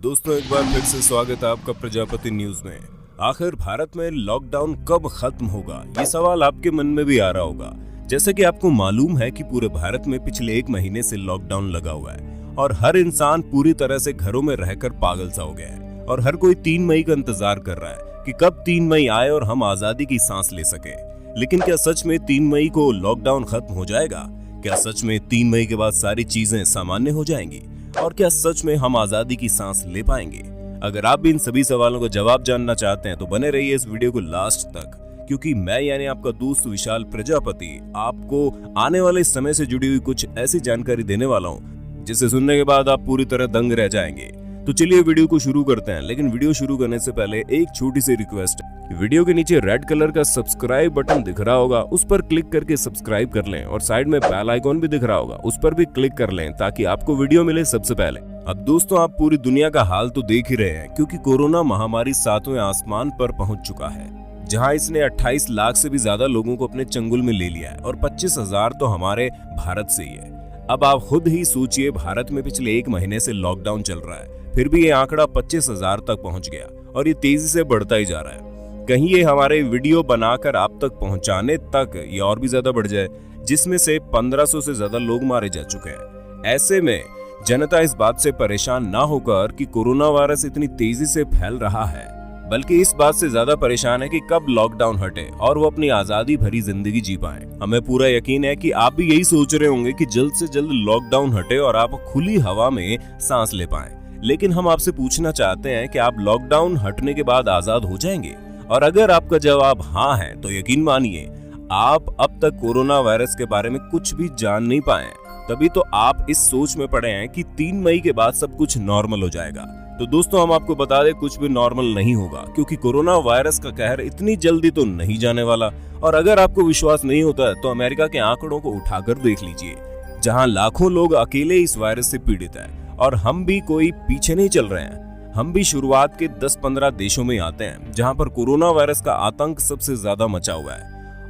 दोस्तों एक बार फिर से स्वागत है आपका प्रजापति न्यूज में। आखिर भारत में लॉकडाउन कब खत्म होगा, ये सवाल आपके मन में भी आ रहा होगा। जैसे कि आपको मालूम है कि पूरे भारत में पिछले 1 महीने से लॉकडाउन लगा हुआ है और हर इंसान पूरी तरह से घरों में रहकर पागल सा हो गया है और हर कोई 3 मई का इंतजार कर रहा है कि कब 3 मई आए और हम आजादी की सांस ले सके। लेकिन क्या सच में 3 मई को लॉकडाउन खत्म हो जाएगा? क्या सच में 3 मई के बाद सारी चीजें सामान्य हो जाएंगी? और क्या सच में हम आजादी की सांस ले पाएंगे? अगर आप भी इन सभी सवालों का जवाब जानना चाहते हैं तो बने रहिए इस वीडियो को लास्ट तक, क्योंकि मैं यानी आपका दोस्त विशाल प्रजापति आपको आने वाले समय से जुड़ी हुई कुछ ऐसी जानकारी देने वाला हूं जिसे सुनने के बाद आप पूरी तरह दंग रह जाएंगे। तो चलिए वीडियो को शुरू करते हैं। लेकिन वीडियो शुरू करने से पहले एक छोटी सी रिक्वेस्ट, वीडियो के नीचे रेड कलर का सब्सक्राइब बटन दिख रहा होगा, उस पर क्लिक करके सब्सक्राइब कर लें और साइड में बेल आइकॉन भी दिख रहा होगा, उस पर भी क्लिक कर लें ताकि आपको वीडियो मिले सबसे पहले। अब दोस्तों आप पूरी दुनिया का हाल तो देख ही रहे हैं, क्योंकि कोरोना महामारी 7वें आसमान पर पहुंच चुका है, जहां इसने 28 लाख से भी ज्यादा लोगों को अपने चंगुल में ले लिया है और 25,000 तो हमारे भारत से ही है। अब आप खुद ही सोचिए, भारत में पिछले 1 महीने से लॉकडाउन चल रहा है, फिर भी ये आंकड़ा 25,000 तक पहुंच गया और ये तेजी से बढ़ता ही जा रहा है। कहीं ये हमारे वीडियो बनाकर आप तक पहुंचाने तक ये और भी ज्यादा बढ़ जाए, जिसमें से 1500 से ज्यादा लोग मारे जा चुके हैं। ऐसे में जनता इस बात से परेशान ना होकर कि कोरोना वायरस इतनी तेजी से फैल रहा है, बल्कि इस बात से ज्यादा परेशान है कि कब लॉकडाउन हटे और वो अपनी आजादी भरी जिंदगी जी पाए। हमें पूरा यकीन है कि आप भी यही सोच रहे होंगे कि जल्द से जल्द लॉकडाउन हटे और आप खुली हवा में सांस ले पाएं। लेकिन हम आपसे पूछना चाहते हैं कि आप लॉकडाउन हटने के बाद आजाद हो जाएंगे? और अगर आपका जवाब हाँ है तो यकीन मानिए आप अब तक कोरोना वायरस के बारे में कुछ भी जान नहीं पाए, तभी तो आप इस सोच में पड़े हैं कि 3 मई के बाद सब कुछ नॉर्मल हो जाएगा। तो दोस्तों हम आपको बता दें, कुछ भी नॉर्मल नहीं होगा, क्योंकि कोरोना वायरस का कहर इतनी जल्दी तो नहीं जाने वाला। और अगर आपको विश्वास नहीं होता है तो अमेरिका के आंकड़ों को उठाकर देख लीजिए, जहां लाखों लोग अकेले इस वायरस से पीड़ित है और हम भी कोई पीछे नहीं चल रहे हैं। हम भी शुरुआत के 10-15 देशों में आते हैं जहां पर कोरोना वायरस का आतंक सबसे ज्यादा मचा हुआ है,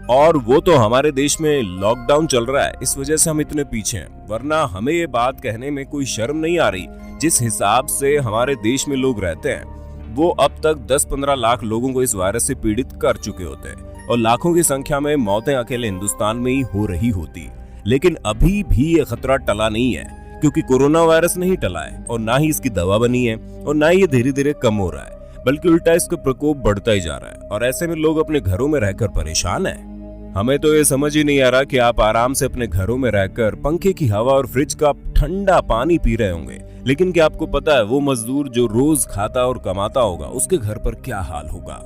और वो तो हमारे देश में लॉकडाउन चल रहा है, इस वजह से हम इतने पीछे हैं। वरना हमें ये बात कहने में कोई शर्म नहीं आ रही। जिस हिसाब से हमारे देश में लोग रहते हैं, वो अब तक 10-15 लाख लोगों को इस वायरस से पीड़ित कर चुके होते हैं और लाखों की संख्या में मौतें अकेले हिंदुस्तान में ही हो रही होती। लेकिन अभी भी ये खतरा टला नहीं है, क्योंकि कोरोना वायरस नहीं टला है और ना ही इसकी दवा बनी है और ना ही ये धीरे धीरे कम हो रहा है, बल्कि उल्टा इसका प्रकोप बढ़ता ही जा रहा है। और ऐसे में लोग अपने घरों में रहकर परेशान हैं। हमें तो ये समझ ही नहीं आ रहा कि आप आराम से अपने घरों में रहकर पंखे की हवा और फ्रिज का ठंडा पानी पी रहे होंगे, लेकिन क्या आपको पता है वो मजदूर जो रोज खाता और कमाता होगा उसके घर पर क्या हाल होगा?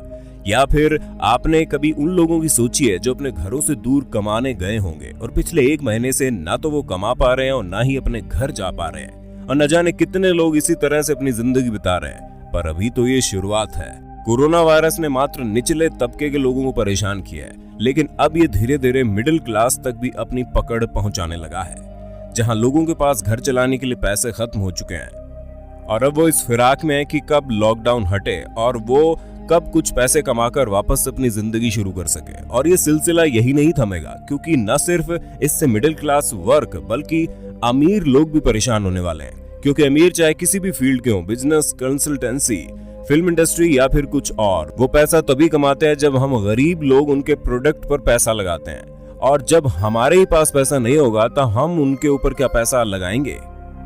या फिर आपने कभी उन लोगों की सोची है जो अपने घरों से दूर कमाने गए होंगे और पिछले 1 महीने से ना तो वो कमा पा रहे हैं और ना ही अपने घर जा पा रहे हैं, और न जाने कितने लोग इसी तरह से अपनी जिंदगी बिता रहे हैं। पर अभी तो ये शुरुआत है। कोरोना वायरस ने मात्र निचले तबके के लोगों को परेशान किया है, लेकिन अब ये धीरे धीरे मिडिल क्लास तक भी अपनी पकड़ पहुंचाने लगा है, जहां लोगों के पास घर चलाने के लिए पैसे खत्म हो चुके हैं और अब वो इस फिराक में है कि कब लॉकडाउन हटे और वो कब कुछ पैसे कमाकर वापस अपनी जिंदगी शुरू कर सके। और ये सिलसिला यही नहीं थमेगा, क्योंकि न सिर्फ इससे मिडिल क्लास वर्ग बल्कि अमीर लोग भी परेशान होने वाले हैं। क्योंकि अमीर चाहे किसी भी फील्ड के हो, बिजनेस, कंसल्टेंसी, फिल्म इंडस्ट्री या फिर कुछ और, वो पैसा तभी कमाते हैं जब हम गरीब लोग उनके प्रोडक्ट पर पैसा लगाते हैं। और जब हमारे ही पास पैसा नहीं होगा तो हम उनके ऊपर क्या पैसा लगाएंगे?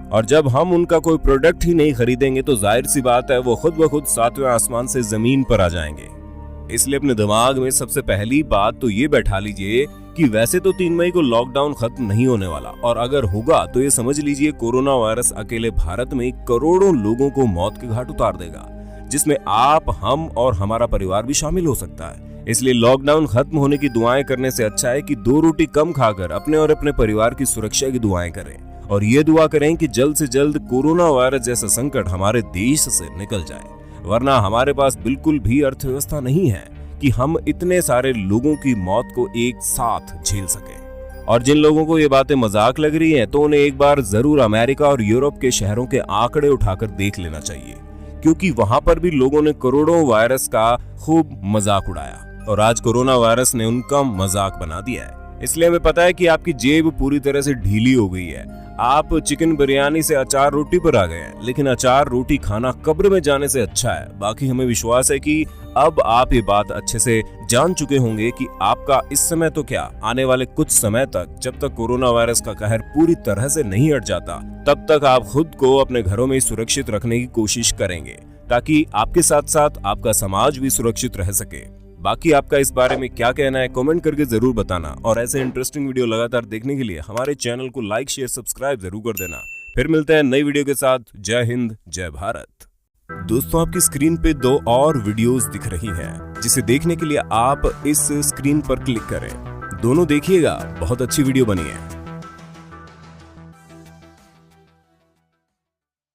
और जब हम उनका कोई प्रोडक्ट ही नहीं खरीदेंगे तो जाहिर सी बात है वो खुद ब खुद 7वें आसमान से जमीन पर आ जाएंगे। इसलिए अपने दिमाग में सबसे पहली बात तो ये बैठा लीजिए कि वैसे तो 3 मई को लॉकडाउन खत्म नहीं होने वाला, और अगर होगा तो ये समझ लीजिए कोरोना वायरस अकेले भारत में करोड़ों लोगों को मौत के घाट उतार देगा, जिसमें आप, हम और हमारा परिवार भी शामिल हो सकता है। इसलिए लॉकडाउन खत्म होने की दुआएं करने से अच्छा है कि 2 रोटी कम खाकर अपने और अपने परिवार की सुरक्षा की दुआएं करें और ये दुआ करें कि जल्द से जल्द कोरोना वायरस जैसा संकट हमारे देश से निकल जाए। वरना हमारे पास बिल्कुल भी अर्थव्यवस्था नहीं है कि हम इतने सारे लोगों की मौत को एक साथ झेल सकें। और जिन लोगों को ये बातें मजाक लग रही हैं तो उन्हें एक बार जरूर अमेरिका और यूरोप के शहरों के आंकड़े उठाकर देख लेना चाहिए, क्योंकि वहां पर भी लोगों ने करोड़ों वायरस का खूब मजाक उड़ाया और आज कोरोना वायरस ने उनका मजाक बना दिया है। इसलिए हमें पता है कि आपकी जेब पूरी तरह से ढीली हो गई है। आप चिकन बिरयानी से अचार रोटी पर आ गए हैं, लेकिन अचार रोटी खाना कब्र में जाने से अच्छा है। बाकी हमें विश्वास है कि अब आप ये बात अच्छे से जान चुके होंगे कि आपका इस समय तो क्या, आने वाले कुछ समय तक, जब तक कोरोना वायरस का कहर पूरी तरह से नहीं हट जाता, तब तक आप खुद को अपने घरों में सुरक्षित रखने की कोशिश करेंगे, ताकि आपके साथ साथ आपका समाज भी सुरक्षित रह सके। बाकी आपका इस बारे में क्या कहना है कमेंट करके जरूर बताना, और ऐसे इंटरेस्टिंग वीडियो लगातार देखने के लिए हमारे चैनल को लाइक शेयर सब्सक्राइब जरूर कर देना। फिर मिलते हैं नई वीडियो के साथ। जय हिंद, जय भारत। दोस्तों, आपकी स्क्रीन पे 2 और वीडियोस दिख रही हैं, जिसे देखने के लिए आप इस स्क्रीन पर क्लिक करें। दोनों देखिएगा, बहुत अच्छी वीडियो बनी है।